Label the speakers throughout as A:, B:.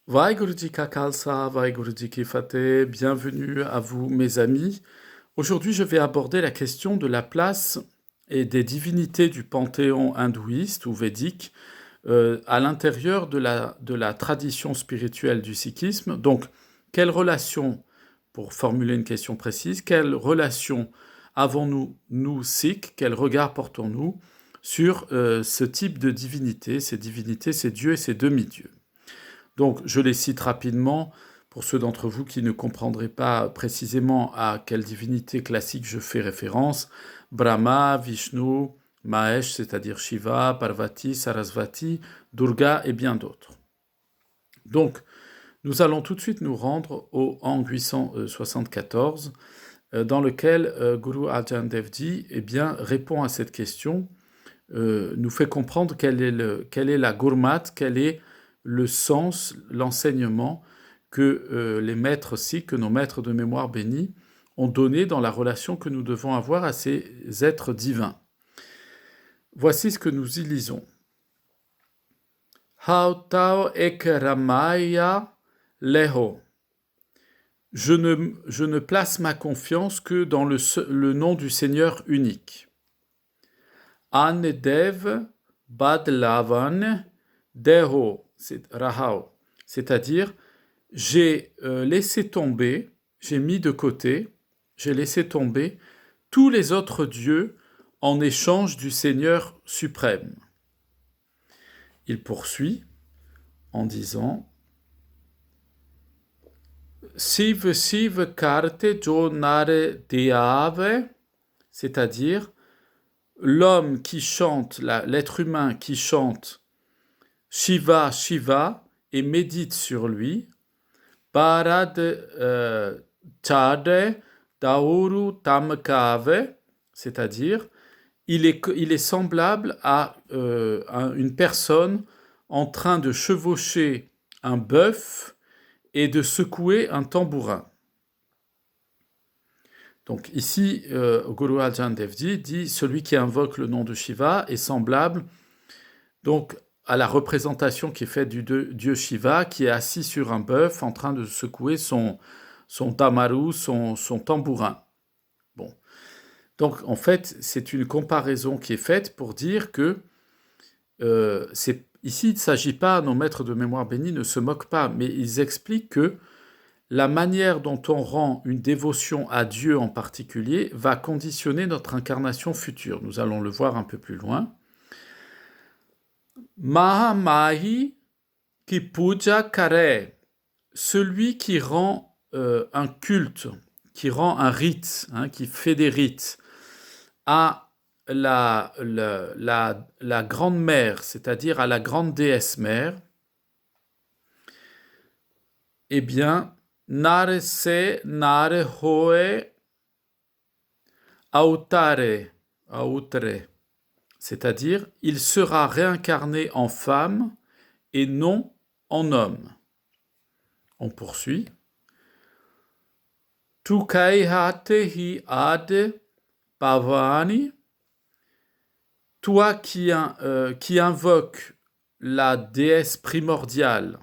A: Vaheguru Ji Ka Khalsa, Vaheguru Ji Ki Fateh, bienvenue à vous mes amis. Aujourd'hui je vais aborder la question de la place et des divinités du panthéon hindouiste ou védique à l'intérieur de la tradition spirituelle du sikhisme. Donc, quelle relation, pour formuler une question précise, quelle relation avons-nous, nous Sikhs, quel regard portons-nous sur ce type de divinité, ces divinités, ces dieux et ces demi-dieux? Donc, je les cite rapidement pour ceux d'entre vous qui ne comprendraient pas précisément à quelle divinité classique je fais référence. Brahma, Vishnu, Mahesh, c'est-à-dire Shiva, Parvati, Sarasvati, Durga et bien d'autres. Donc, nous allons tout de suite nous rendre au Ang 874, dans lequel Guru Arjan Dev Ji répond à cette question, nous fait comprendre quelle est la Gurmat, quel est le sens, l'enseignement que les maîtres sikhs, que nos maîtres de mémoire bénis, ont donné dans la relation que nous devons avoir à ces êtres divins. Voici ce que nous y lisons. Hautao ekramaya leho. Je ne place ma confiance que dans le nom du Seigneur unique. Anedev badlavan deho, c'est rahao, c'est-à-dire j'ai laissé tomber, j'ai mis de côté, j'ai laissé tomber tous les autres dieux en échange du Seigneur suprême. Il poursuit en disant Siv Siv Karte Jo Nare Deave, c'est-à-dire l'homme qui chante, l'être humain qui chante Shiva Shiva et médite sur lui, Parad Chade Dauru Tamkave, c'est-à-dire il est semblable à une personne en train de chevaucher un bœuf et de secouer un tambourin. Donc ici, Guru Arjan Dev Ji dit « Celui qui invoque le nom de Shiva est semblable donc à la représentation qui est faite du dieu Shiva qui est assis sur un bœuf en train de secouer son tamaru, son tambourin. » Bon. Donc, en fait, c'est une comparaison qui est faite pour dire que ici, il ne s'agit pas, nos maîtres de mémoire bénis ne se moquent pas, mais ils expliquent que la manière dont on rend une dévotion à Dieu en particulier va conditionner notre incarnation future. Nous allons le voir un peu plus loin. Mahamahi ki puja kare, celui qui rend un culte, qui rend un rite, qui fait des rites, à la grande mère, c'est-à-dire à la grande déesse mère, eh bien, nare se nare hoe autare, c'est-à-dire il sera réincarné en femme et non en homme. On poursuit. Tu kaihatehi ade Pavani, toi qui invoques la déesse primordiale,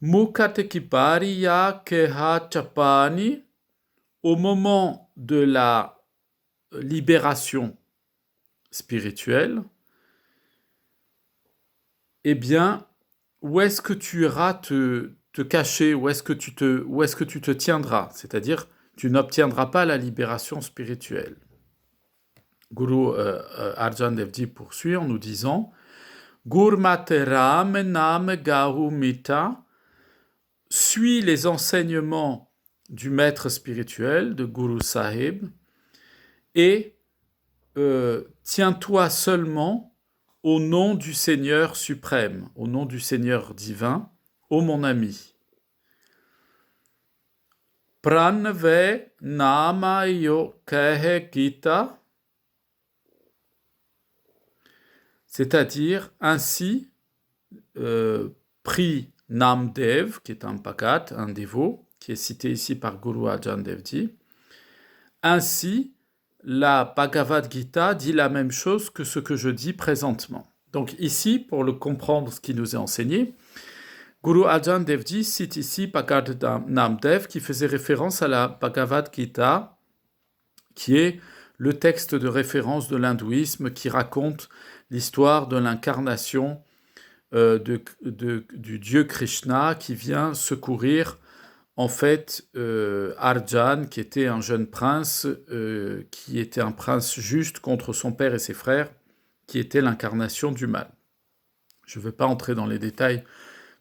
A: Mukatekipariya Keha Chapani, au moment de la libération spirituelle, eh bien, où est-ce que tu iras te cacher, où est-ce que tu te tiendras, c'est-à-dire tu n'obtiendras pas la libération spirituelle. Guru Arjan Dev Ji poursuit en nous disant Gurmateram Nam Gahumita, suis les enseignements du maître spirituel, de Guru Sahib, et tiens-toi seulement au nom du Seigneur suprême, au nom du Seigneur divin, ô mon ami. Pranve Namayo Kehe Gita, c'est-à-dire ainsi prie Namdev, qui est un bhagat, un dévot, qui est cité ici par Guru Arjan Dev Ji. Ainsi, la Bhagavad Gita dit la même chose que ce que je dis présentement. Donc ici, pour le comprendre ce qui nous est enseigné, Guru Arjan Devji cite ici Bhagavad Namdev qui faisait référence à la Bhagavad Gita, qui est le texte de référence de l'hindouisme qui raconte l'histoire de l'incarnation du dieu Krishna qui vient secourir en fait Arjan, qui était un jeune prince, qui était un prince juste contre son père et ses frères, qui était l'incarnation du mal. Je ne vais pas entrer dans les détails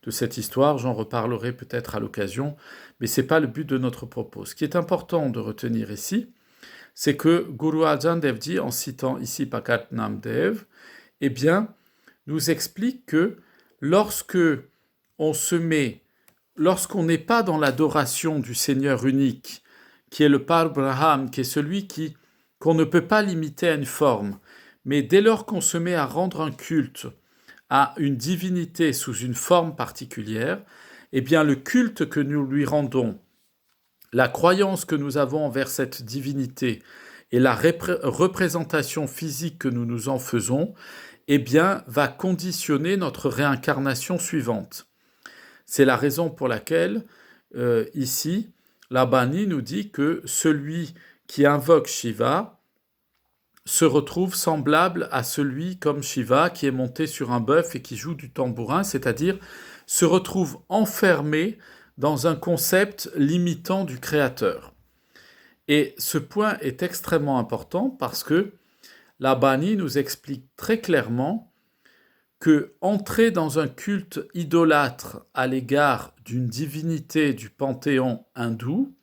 A: de cette histoire, j'en reparlerai peut-être à l'occasion, mais ce n'est pas le but de notre propos. Ce qui est important de retenir ici, c'est que Guru Arjan Devji, en citant ici Bhagavad Namdev, eh bien, nous explique que lorsqu'on n'est pas dans l'adoration du Seigneur unique, qui est le Par-Brahman, qui est celui qu'on ne peut pas limiter à une forme, mais dès lors qu'on se met à rendre un culte à une divinité sous une forme particulière, eh bien le culte que nous lui rendons, la croyance que nous avons envers cette divinité et la représentation physique que nous nous en faisons, eh bien, va conditionner notre réincarnation suivante. C'est la raison pour laquelle, ici, la Bani nous dit que celui qui invoque Shiva se retrouve semblable à celui comme Shiva qui est monté sur un bœuf et qui joue du tambourin, c'est-à-dire se retrouve enfermé dans un concept limitant du Créateur. Et ce point est extrêmement important parce que la Bani nous explique très clairement que entrer dans un culte idolâtre à l'égard d'une divinité du panthéon hindou,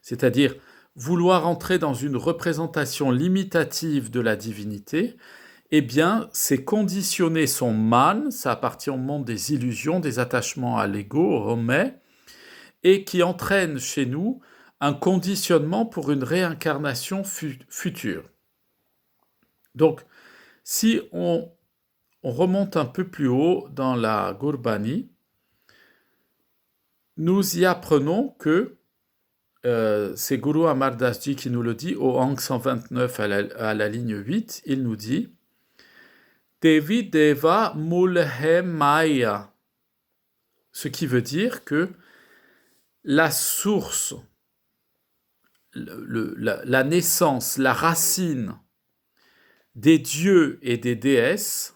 A: c'est-à-dire vouloir entrer dans une représentation limitative de la divinité, eh bien, c'est conditionner son man, ça appartient au monde des illusions, des attachements à l'ego, au homais, et qui entraîne chez nous un conditionnement pour une réincarnation future. Donc, si on remonte un peu plus haut dans la Gurbani, nous y apprenons que, c'est Guru Amar Das Ji qui nous le dit, au Ang 129 à la ligne 8, il nous dit « Devi Deva Mulhe Maya », ce qui veut dire que la source, la naissance, la racine des dieux et des déesses,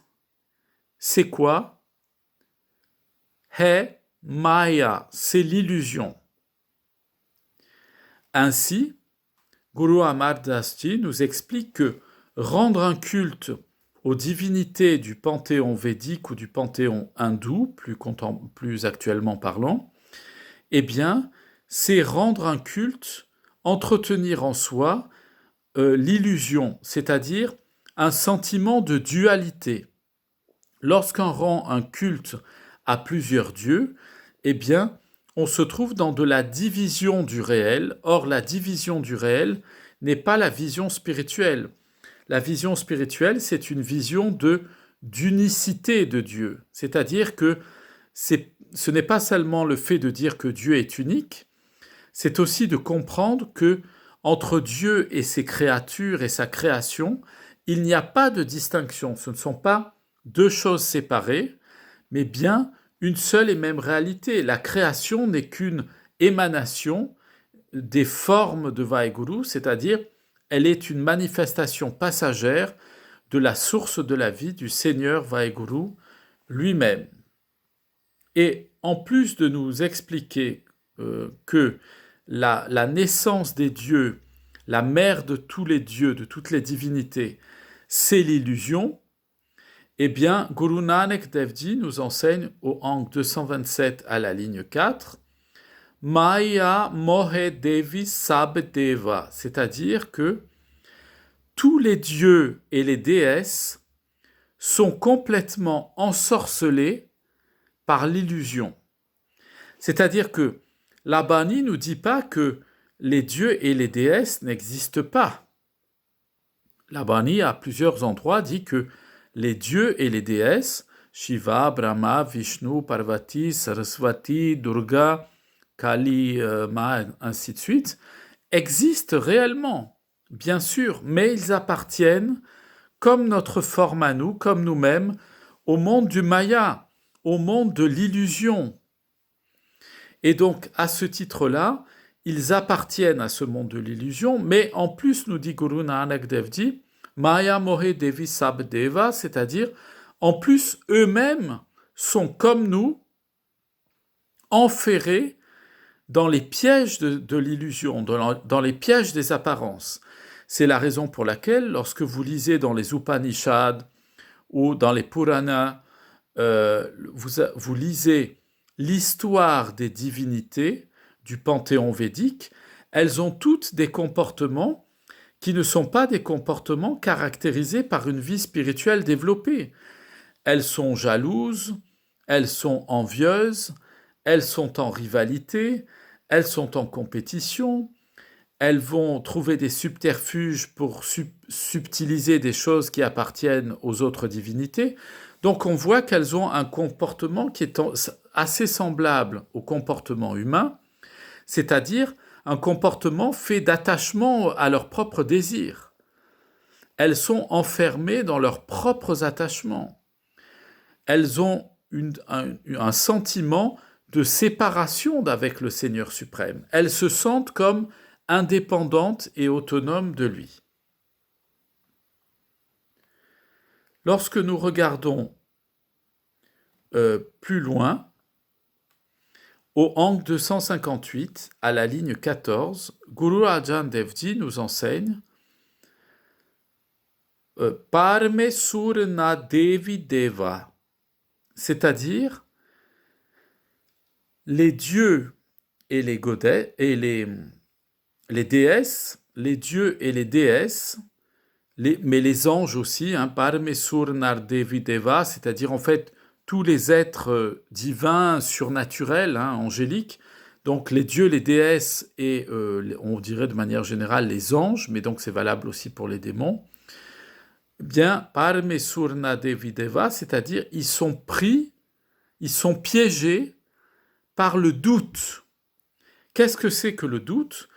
A: c'est quoi? He Maya, c'est l'illusion. Ainsi, Guru Amar Das Ji nous explique que rendre un culte aux divinités du panthéon védique ou du panthéon hindou, plus actuellement parlant, eh bien, c'est rendre un culte, entretenir en soi l'illusion, c'est-à-dire un sentiment de dualité. Lorsqu'on rend un culte à plusieurs dieux, eh bien, on se trouve dans de la division du réel. Or, la division du réel n'est pas la vision spirituelle. La vision spirituelle, c'est une vision d'unicité de Dieu. C'est-à-dire que ce n'est pas seulement le fait de dire que Dieu est unique, c'est aussi de comprendre que entre Dieu et ses créatures et sa création, il n'y a pas de distinction. Ce ne sont pas deux choses séparées, mais bien une seule et même réalité. La création n'est qu'une émanation des formes de Vaheguru, c'est-à-dire elle est une manifestation passagère de la source de la vie du Seigneur Vaheguru lui-même. Et en plus de nous expliquer que la naissance des dieux, la mère de tous les dieux, de toutes les divinités, c'est l'illusion, eh bien, Guru Nanak Dev Ji nous enseigne au Ang 227 à la ligne 4, Maya Mohe Devi Sab Deva, c'est-à-dire que tous les dieux et les déesses sont complètement ensorcelés par l'illusion. C'est-à-dire que la Bani ne nous dit pas que les dieux et les déesses n'existent pas. La Bani, à plusieurs endroits, dit que les dieux et les déesses, Shiva, Brahma, Vishnu, Parvati, Saraswati, Durga, Kali, Ma, ainsi de suite, existent réellement, bien sûr, mais ils appartiennent, comme notre forme à nous, comme nous-mêmes, au monde du Maya, au monde de l'illusion. Et donc, à ce titre-là, ils appartiennent à ce monde de l'illusion, mais en plus, nous dit Guru Nanak Dev Ji, Maya Mohe Devi Sabdeva, c'est-à-dire, en plus, eux-mêmes sont comme nous, enferrés dans les pièges de l'illusion, dans les pièges des apparences. C'est la raison pour laquelle, lorsque vous lisez dans les Upanishads ou dans les Puranas, vous lisez l'histoire des divinités du panthéon védique, elles ont toutes des comportements qui ne sont pas des comportements caractérisés par une vie spirituelle développée. Elles sont jalouses, elles sont envieuses, elles sont en rivalité, elles sont en compétition, elles vont trouver des subterfuges pour subtiliser des choses qui appartiennent aux autres divinités. Donc on voit qu'elles ont un comportement qui est assez semblable au comportement humain, c'est-à-dire un comportement fait d'attachement à leurs propres désirs. Elles sont enfermées dans leurs propres attachements. Elles ont un sentiment de séparation d'avec le Seigneur suprême. Elles se sentent comme indépendantes et autonomes de lui. Lorsque nous regardons plus loin, au Ang 258, à la ligne 14, Guru Arjan Dev Ji nous enseigne Parme Surna Devi Deva, c'est-à-dire les dieux et les godets et les déesses, les dieux et les déesses, mais les anges aussi, Parme Surna Devi Deva, c'est-à-dire en fait tous les êtres divins, surnaturels, angéliques, donc les dieux, les déesses et on dirait de manière générale les anges, mais donc c'est valable aussi pour les démons, bien, Parme Surna Devi Deva, c'est-à-dire ils sont pris, ils sont piégés par le doute. Qu'est-ce que c'est que le doute ?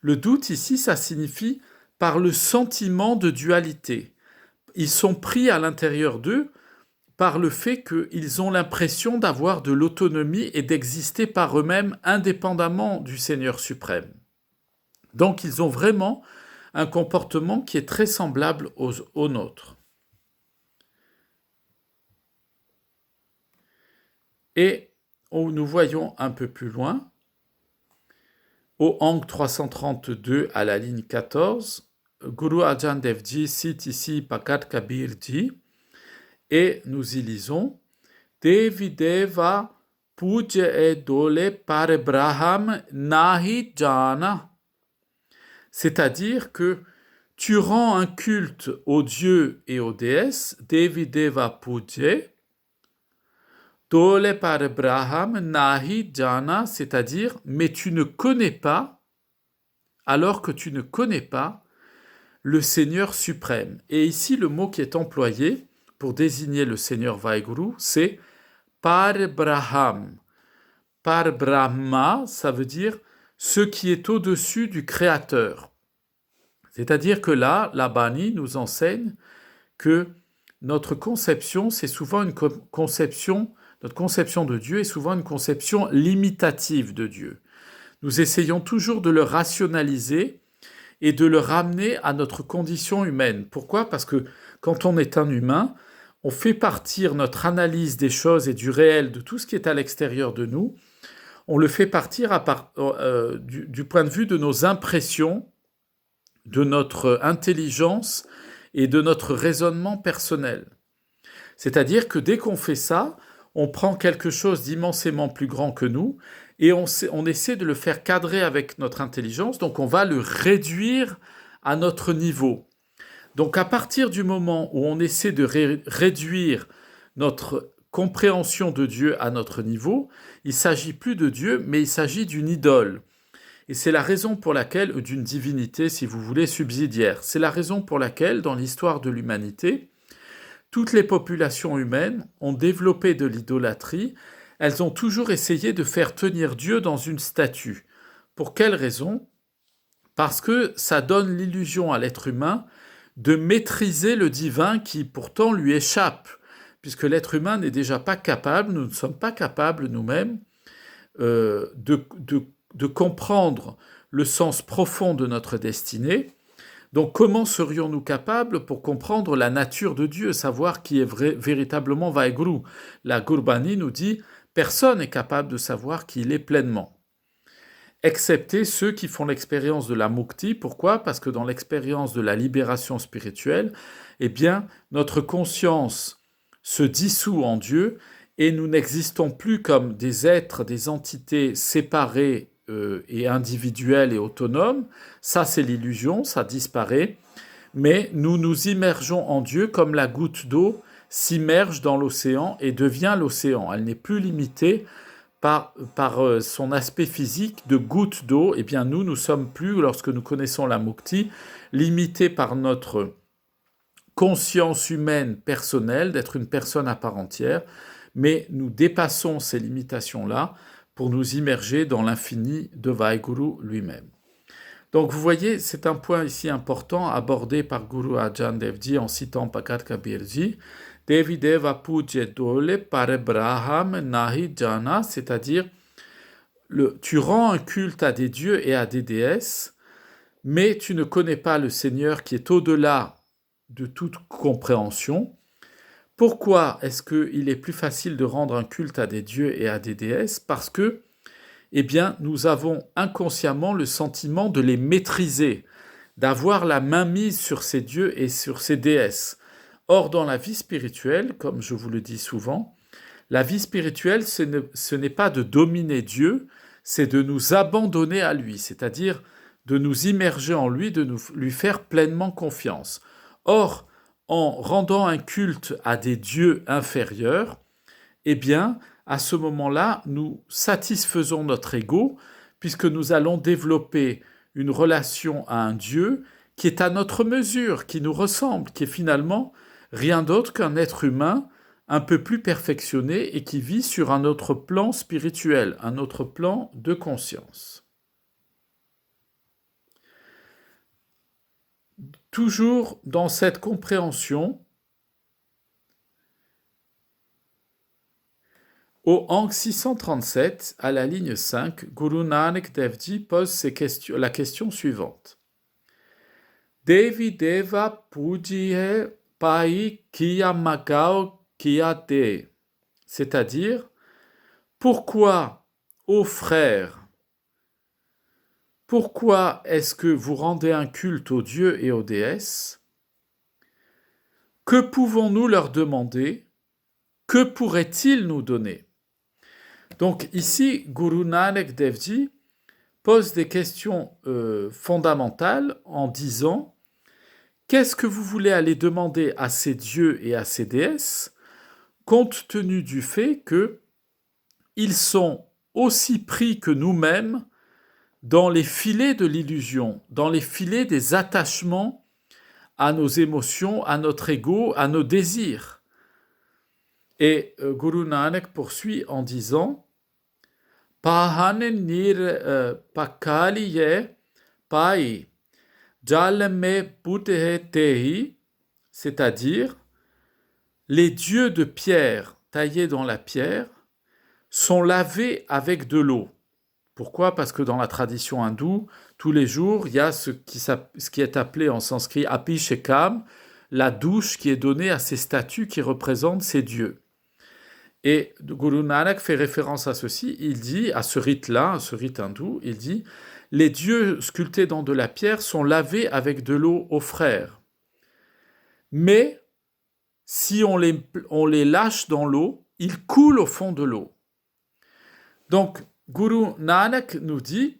A: Le doute ici, ça signifie par le sentiment de dualité. Ils sont pris à l'intérieur d'eux par le fait qu'ils ont l'impression d'avoir de l'autonomie et d'exister par eux-mêmes indépendamment du Seigneur suprême. Donc ils ont vraiment un comportement qui est très semblable au nôtre. Et nous voyons un peu plus loin, au Ang 332 à la ligne 14, Guru Arjan Dev Ji cite ici Bhagat Kabir Ji, et nous y lisons Devi Deva Puja e Dole Parabraham Nahi Jana. C'est-à-dire que tu rends un culte aux dieux et aux déesses, Devi Deva Puja, Dole Parabraham Nahi Jana, c'est-à-dire mais tu ne connais pas, alors que tu ne connais pas le Seigneur suprême. Et ici, le mot qui est employé pour désigner le Seigneur Vaheguru, c'est Parabraham. Parabrahma, ça veut dire ce qui est au-dessus du Créateur. C'est-à-dire que là, la Bani nous enseigne que notre conception, c'est souvent une conception, notre conception de Dieu est souvent une conception limitative de Dieu. Nous essayons toujours de le rationaliser et de le ramener à notre condition humaine. Pourquoi ? Parce que quand on est un humain, on fait partir notre analyse des choses et du réel, de tout ce qui est à l'extérieur de nous, on le fait partir du point de vue de nos impressions, de notre intelligence et de notre raisonnement personnel. C'est-à-dire que dès qu'on fait ça, on prend quelque chose d'immensément plus grand que nous et on essaie de le faire cadrer avec notre intelligence, donc on va le réduire à notre niveau. Donc à partir du moment où on essaie de réduire notre compréhension de Dieu à notre niveau, il ne s'agit plus de Dieu, mais il s'agit d'une idole. Et c'est la raison pour laquelle, d'une divinité, si vous voulez, subsidiaire. C'est la raison pour laquelle, dans l'histoire de l'humanité, toutes les populations humaines ont développé de l'idolâtrie. Elles ont toujours essayé de faire tenir Dieu dans une statue. Pour quelle raison ? Parce que ça donne l'illusion à l'être humain de maîtriser le divin qui pourtant lui échappe, puisque l'être humain n'est déjà pas capable, nous ne sommes pas capables nous-mêmes de comprendre le sens profond de notre destinée. Donc comment serions-nous capables pour comprendre la nature de Dieu, savoir qui est véritablement Vaheguru? La Gurbani nous dit « Personne n'est capable de savoir qui il est pleinement » excepté ceux qui font l'expérience de la mukti. Pourquoi? Parce que dans l'expérience de la libération spirituelle, eh bien, notre conscience se dissout en Dieu et nous n'existons plus comme des êtres, des entités séparées et individuelles et autonomes. Ça, c'est l'illusion, ça disparaît. Mais nous nous immergeons en Dieu comme la goutte d'eau s'immerge dans l'océan et devient l'océan. Elle n'est plus limitée par son aspect physique de goutte d'eau. Eh bien, nous sommes plus, lorsque nous connaissons la mukti, limités par notre conscience humaine personnelle, d'être une personne à part entière, mais nous dépassons ces limitations-là pour nous immerger dans l'infini de Vaheguru lui-même. Donc vous voyez, c'est un point ici important abordé par Guru Arjan Dev Ji en citant Bhagat Kabir Ji. Devi Deva Puje Dole Parebraham Nahi Jana, c'est-à-dire tu rends un culte à des dieux et à des déesses, mais tu ne connais pas le Seigneur qui est au-delà de toute compréhension. Pourquoi est-ce qu'il est plus facile de rendre un culte à des dieux et à des déesses? Parce que, eh bien, nous avons inconsciemment le sentiment de les maîtriser, d'avoir la main mise sur ces dieux et sur ces déesses. Or, dans la vie spirituelle, comme je vous le dis souvent, la vie spirituelle, ce n'est pas de dominer Dieu, c'est de nous abandonner à lui, c'est-à-dire de nous immerger en lui, de lui faire pleinement confiance. Or, en rendant un culte à des dieux inférieurs, eh bien, à ce moment-là, nous satisfaisons notre ego, puisque nous allons développer une relation à un Dieu qui est à notre mesure, qui nous ressemble, qui est finalement rien d'autre qu'un être humain un peu plus perfectionné et qui vit sur un autre plan spirituel, un autre plan de conscience. Toujours dans cette compréhension, au Ang 637, à la ligne 5, Guru Nanak Dev Ji pose la question suivante. Devi Deva Pujihe Pai Kiya Magao Kiyate, c'est-à-dire, pourquoi, ô frères, pourquoi est-ce que vous rendez un culte aux dieux et aux déesses? Que pouvons-nous leur demander? Que pourraient-ils nous donner? Donc ici, Guru Nanak Dev Ji pose des questions fondamentales en disant « Qu'est-ce que vous voulez aller demander à ces dieux et à ces déesses, compte tenu du fait qu'ils sont aussi pris que nous-mêmes dans les filets de l'illusion, dans les filets des attachements à nos émotions, à notre ego, à nos désirs. » Et Guru Nanak poursuit en disant Pahane nir pakaliye pai jalme putehe tehi, c'est-à-dire les dieux de pierre taillés dans la pierre sont lavés avec de l'eau. Pourquoi? Parce que dans la tradition hindoue, tous les jours, il y a ce qui est appelé en sanskrit Abhishekam, la douche qui est donnée à ces statues qui représentent ces dieux. Et Guru Nanak fait référence à ceci, il dit, à ce rite-là, à ce rite hindou, il dit « Les dieux sculptés dans de la pierre sont lavés avec de l'eau aux frères. Mais si on les lâche dans l'eau, ils coulent au fond de l'eau. » Donc, Guru Nanak nous dit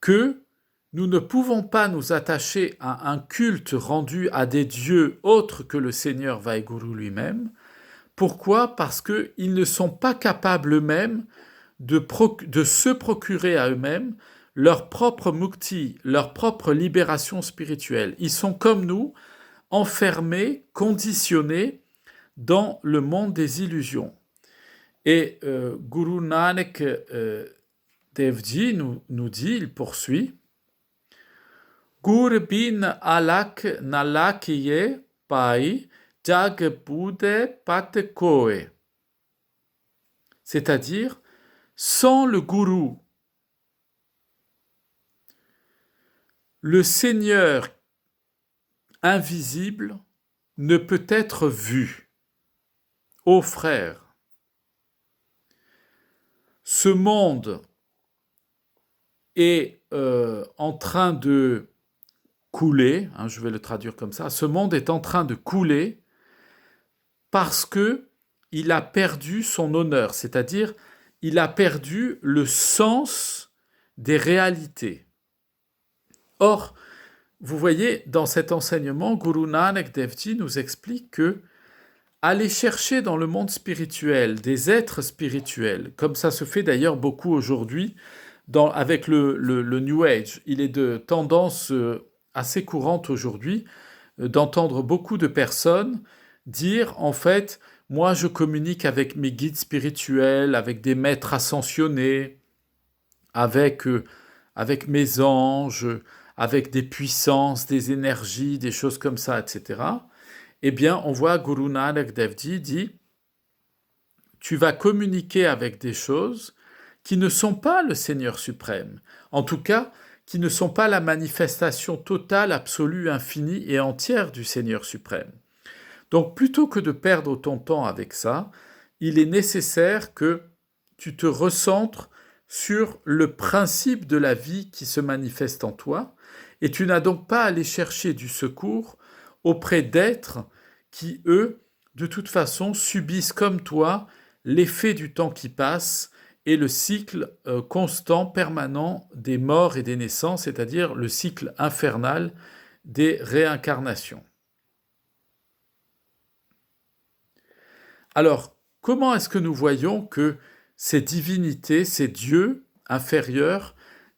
A: que nous ne pouvons pas nous attacher à un culte rendu à des dieux autres que le Seigneur Vaheguru lui-même. Pourquoi? Parce qu'ils ne sont pas capables eux-mêmes de se procurer à eux-mêmes leur propre mukti, leur propre libération spirituelle. Ils sont comme nous, enfermés, conditionnés dans le monde des illusions. Et Guru Nanak Dev Ji nous dit, il poursuit, Gur bin alak nalakiye pai Jag Bude Pat Koe, c'est-à-dire sans le gourou, le Seigneur invisible ne peut être vu. Ô frères, ce monde est en train de couler, je vais le traduire comme ça, ce monde est en train de couler parce que il a perdu son honneur, c'est-à-dire il a perdu le sens des réalités. Or, vous voyez, dans cet enseignement, Guru Nanak Dev Ji nous explique que aller chercher dans le monde spirituel des êtres spirituels, comme ça se fait d'ailleurs beaucoup aujourd'hui avec le New Age, il est de tendance assez courante aujourd'hui d'entendre beaucoup de personnes dire en fait, moi je communique avec mes guides spirituels, avec des maîtres ascensionnés, avec mes anges, avec des puissances, des énergies, des choses comme ça, etc. Eh bien, on voit Guru Nanak Dev Ji dit, tu vas communiquer avec des choses qui ne sont pas le Seigneur suprême, en tout cas, qui ne sont pas la manifestation totale, absolue, infinie et entière du Seigneur suprême. Donc, plutôt que de perdre ton temps avec ça, il est nécessaire que tu te recentres sur le principe de la vie qui se manifeste en toi, et tu n'as donc pas à aller chercher du secours auprès d'êtres qui, eux, de toute façon, subissent comme toi l'effet du temps qui passe et le cycle constant, permanent des morts et des naissances, c'est-à-dire le cycle infernal des réincarnations. Alors, comment est-ce que nous voyons que ces divinités, ces dieux inférieurs,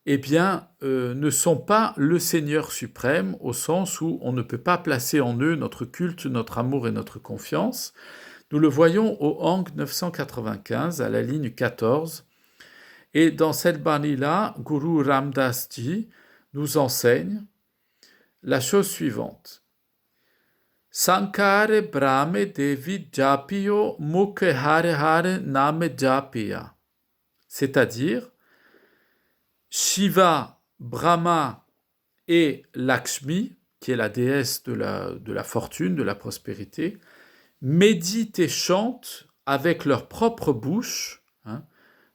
A: eh bien, ne sont pas le Seigneur suprême, au sens où on ne peut pas placer en eux notre culte, notre amour et notre confiance? Nous le voyons au Hang 995, à la ligne 14. Et dans cette bani-là, Guru Ram Das Ji nous enseigne la chose suivante. Sankare Brahme Devi Japiyo Mukhe Hare Hare Name Japiya. C'est-à-dire, Shiva, Brahma et Lakshmi, qui est la déesse de la fortune, de la prospérité, méditent et chantent avec leur propre bouche,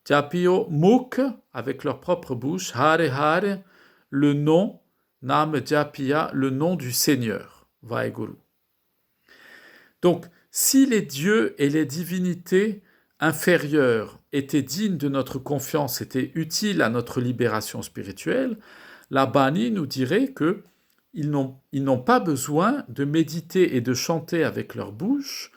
A: Japiyo Mukh, avec leur propre bouche, Hare Hare, le nom, Nam Japiya, le nom du Seigneur, Vaheguru. Donc, si les dieux et les divinités inférieures étaient dignes de notre confiance, étaient utiles à notre libération spirituelle, la Bani nous dirait que ils n'ont pas besoin de méditer et de chanter avec leur bouche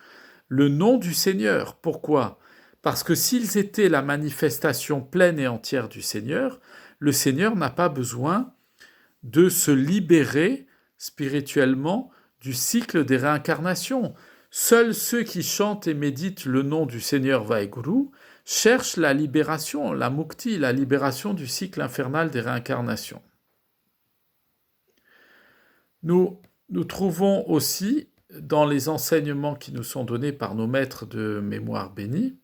A: le nom du Seigneur. Pourquoi ? Parce que s'ils étaient la manifestation pleine et entière du Seigneur, le Seigneur n'a pas besoin de se libérer spirituellement du cycle des réincarnations. Seuls ceux qui chantent et méditent le nom du Seigneur Vaheguru cherchent la libération, la mukti, la libération du cycle infernal des réincarnations. Nous trouvons aussi, dans les enseignements qui nous sont donnés par nos maîtres de mémoire bénis,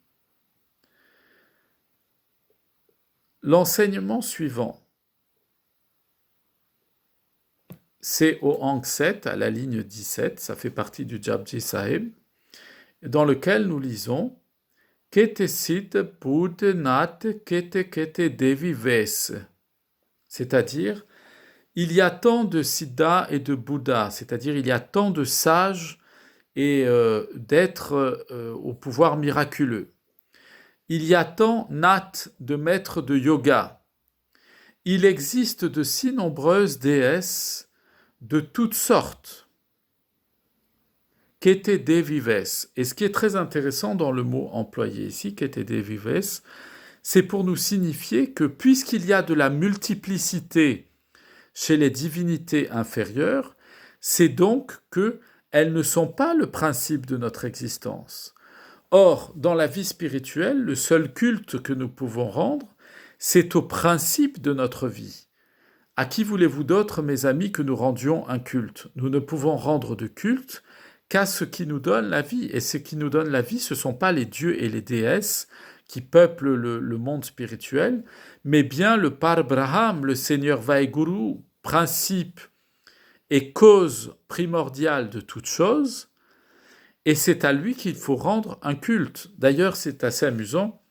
A: l'enseignement suivant. C'est au Hang 7, à la ligne 17, ça fait partie du Japji Sahib, dans lequel nous lisons Kete Siddha Buddha Nat Kete Kete Devi Ves, c'est-à-dire il y a tant de Siddha et de Bouddha, c'est-à-dire il y a tant de sages et d'êtres au pouvoir miraculeux. Il y a tant Nat de maîtres de yoga. Il existe de si nombreuses déesses de toutes sortes. Kete Devi Ves. Et ce qui est très intéressant dans le mot employé ici, Kete Devi Ves, c'est pour nous signifier que puisqu'il y a de la multiplicité chez les divinités inférieures, c'est donc qu'elles ne sont pas le principe de notre existence. Or, dans la vie spirituelle, le seul culte que nous pouvons rendre, c'est au principe de notre vie. À qui voulez-vous d'autre, mes amis, que nous rendions un culte ? Nous ne pouvons rendre de culte qu'à ce qui nous donne la vie. Et ce qui nous donne la vie, ce ne sont pas les dieux et les déesses qui peuplent le monde spirituel, mais bien le Par-Braham, le Seigneur Vaheguru, principe et cause primordiale de toute chose, et c'est à lui qu'il faut rendre un culte. D'ailleurs, c'est assez amusant.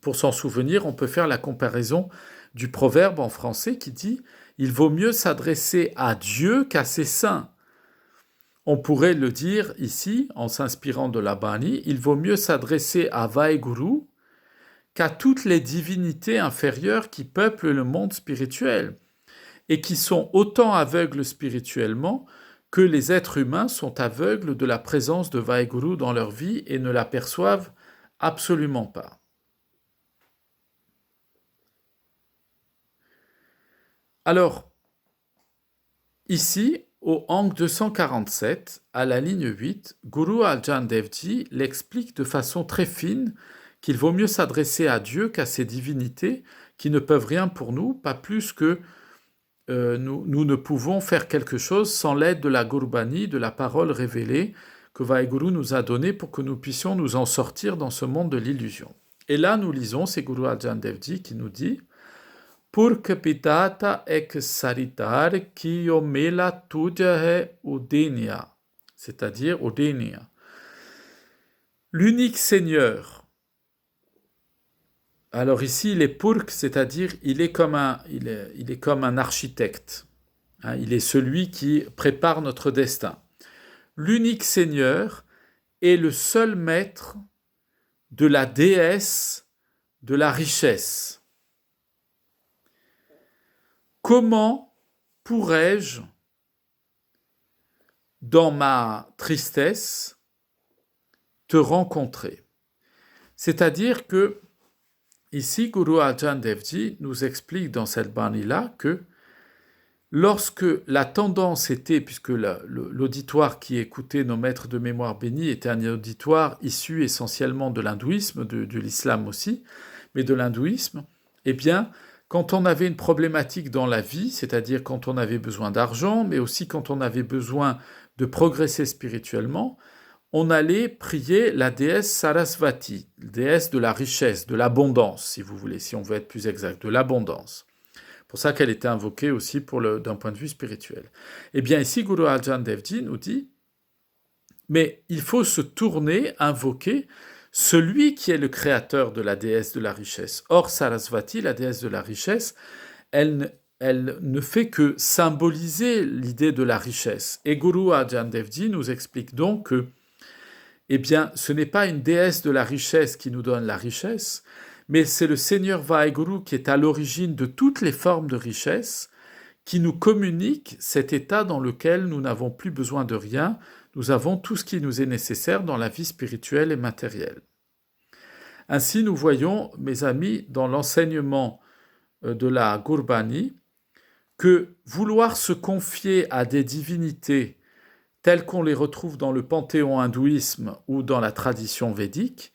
A: Pour s'en souvenir, on peut faire la comparaison du proverbe en français qui dit « Il vaut mieux s'adresser à Dieu qu'à ses saints ». On pourrait le dire ici, en s'inspirant de la Bani, il vaut mieux s'adresser à Vaheguru qu'à toutes les divinités inférieures qui peuplent le monde spirituel et qui sont autant aveugles spirituellement que les êtres humains sont aveugles de la présence de Vaheguru dans leur vie et ne l'aperçoivent absolument pas. Alors, ici, au Ang 247, à la ligne 8, Guru Arjan Devji l'explique de façon très fine qu'il vaut mieux s'adresser à Dieu qu'à ces divinités qui ne peuvent rien pour nous, pas plus que nous ne pouvons faire quelque chose sans l'aide de la Gurbani, de la parole révélée que Vaheguru nous a donnée pour que nous puissions nous en sortir dans ce monde de l'illusion. Et là, nous lisons, c'est Guru Arjan Devji qui nous dit « Purk pitata ek saritar kiyo mela tuja udenia » c'est-à-dire udenia. L'unique Seigneur. Alors ici, il est purk, c'est-à-dire il est comme un architecte. Il est celui qui prépare notre destin. L'unique Seigneur est le seul maître de la déesse de la richesse. Comment pourrais-je, dans ma tristesse, te rencontrer? C'est-à-dire que ici, Guru Arjan Devji nous explique dans cette Bani-là que lorsque la tendance était, puisque l'auditoire qui écoutait nos maîtres de mémoire bénis était un auditoire issu essentiellement de l'hindouisme, de l'islam aussi, mais de l'hindouisme, eh bien, quand on avait une problématique dans la vie, c'est-à-dire quand on avait besoin d'argent, mais aussi quand on avait besoin de progresser spirituellement, on allait prier la déesse Sarasvati, déesse de la richesse, de l'abondance, si vous voulez, si on veut être plus exact, de l'abondance. C'est pour ça qu'elle était invoquée aussi d'un point de vue spirituel. Eh bien ici, Guru Arjan Devji nous dit, mais il faut se tourner, invoquer celui qui est le créateur de la déesse de la richesse. Or, Sarasvati, la déesse de la richesse, elle ne fait que symboliser l'idée de la richesse. Et Guru Arjan Devji nous explique donc que eh bien, ce n'est pas une déesse de la richesse qui nous donne la richesse, mais c'est le Seigneur Vaheguru qui est à l'origine de toutes les formes de richesse, qui nous communique cet état dans lequel nous n'avons plus besoin de rien, nous avons tout ce qui nous est nécessaire dans la vie spirituelle et matérielle. Ainsi, nous voyons, mes amis, dans l'enseignement de la Gurbani, que vouloir se confier à des divinités tels qu'on les retrouve dans le panthéon hindouisme ou dans la tradition védique,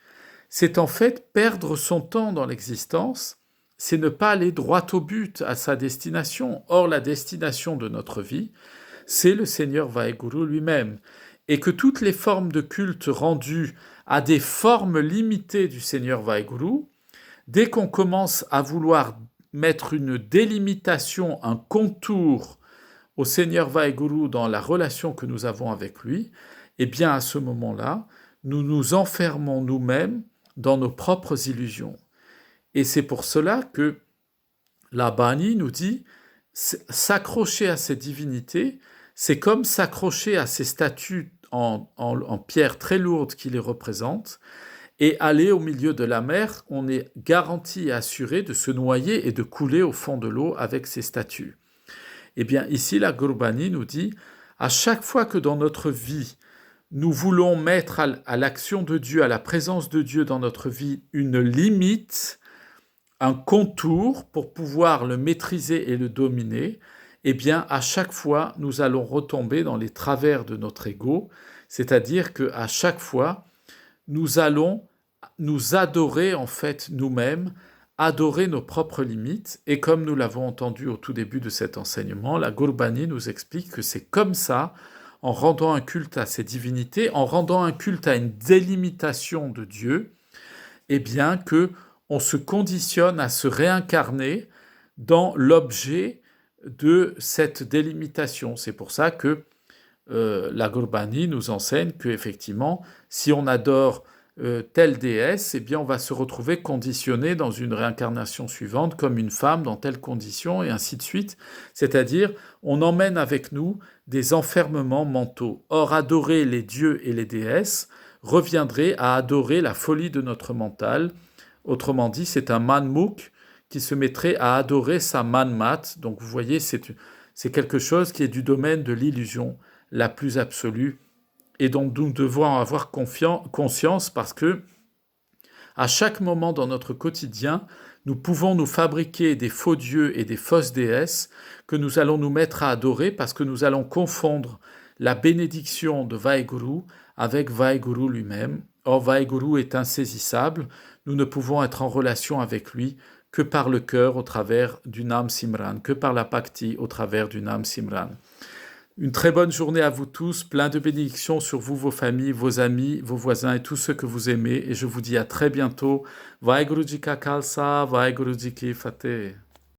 A: c'est en fait perdre son temps dans l'existence, c'est ne pas aller droit au but, à sa destination. Or, la destination de notre vie, c'est le Seigneur Vaheguru lui-même. Et que toutes les formes de culte rendues à des formes limitées du Seigneur Vaheguru, dès qu'on commence à vouloir mettre une délimitation, un contour au Seigneur Vaheguru dans la relation que nous avons avec lui, eh bien à ce moment-là, nous nous enfermons nous-mêmes dans nos propres illusions. Et c'est pour cela que la Bani nous dit s'accrocher à ces divinités, c'est comme s'accrocher à ces statues en pierre très lourdes qui les représentent, et aller au milieu de la mer, on est garanti et assuré de se noyer et de couler au fond de l'eau avec ces statues. Eh bien, ici, la Gurbani nous dit, à chaque fois que dans notre vie, nous voulons mettre à l'action de Dieu, à la présence de Dieu dans notre vie, une limite, un contour pour pouvoir le maîtriser et le dominer, eh bien, à chaque fois, nous allons retomber dans les travers de notre ego, c'est-à-dire qu'à chaque fois, nous allons nous adorer, en fait, nous-mêmes, adorer nos propres limites, et comme nous l'avons entendu au tout début de cet enseignement, la Gurbani nous explique que c'est comme ça, en rendant un culte à ces divinités, en rendant un culte à une délimitation de Dieu, eh bien que on se conditionne à se réincarner dans l'objet de cette délimitation. C'est pour ça que la Gurbani nous enseigne que effectivement, si on adore telle déesse, eh bien on va se retrouver conditionné dans une réincarnation suivante comme une femme dans telle condition et ainsi de suite. C'est-à-dire, on emmène avec nous des enfermements mentaux. Or, adorer les dieux et les déesses reviendrait à adorer la folie de notre mental. Autrement dit, c'est un manmouk qui se mettrait à adorer sa manmat. Donc vous voyez, c'est quelque chose qui est du domaine de l'illusion la plus absolue et dont nous devons avoir conscience parce que à chaque moment dans notre quotidien, nous pouvons nous fabriquer des faux dieux et des fausses déesses que nous allons nous mettre à adorer parce que nous allons confondre la bénédiction de Vaheguru avec Vaheguru lui-même. Or, Vaheguru est insaisissable, nous ne pouvons être en relation avec lui que par le cœur au travers du Nam Simran, que par la Bhakti au travers du Nam Simran. Une très bonne journée à vous tous, plein de bénédictions sur vous, vos familles, vos amis, vos voisins et tous ceux que vous aimez. Et je vous dis à très bientôt. Vaheguru Ji Ka Khalsa, Vaheguru Ji Ki Fateh.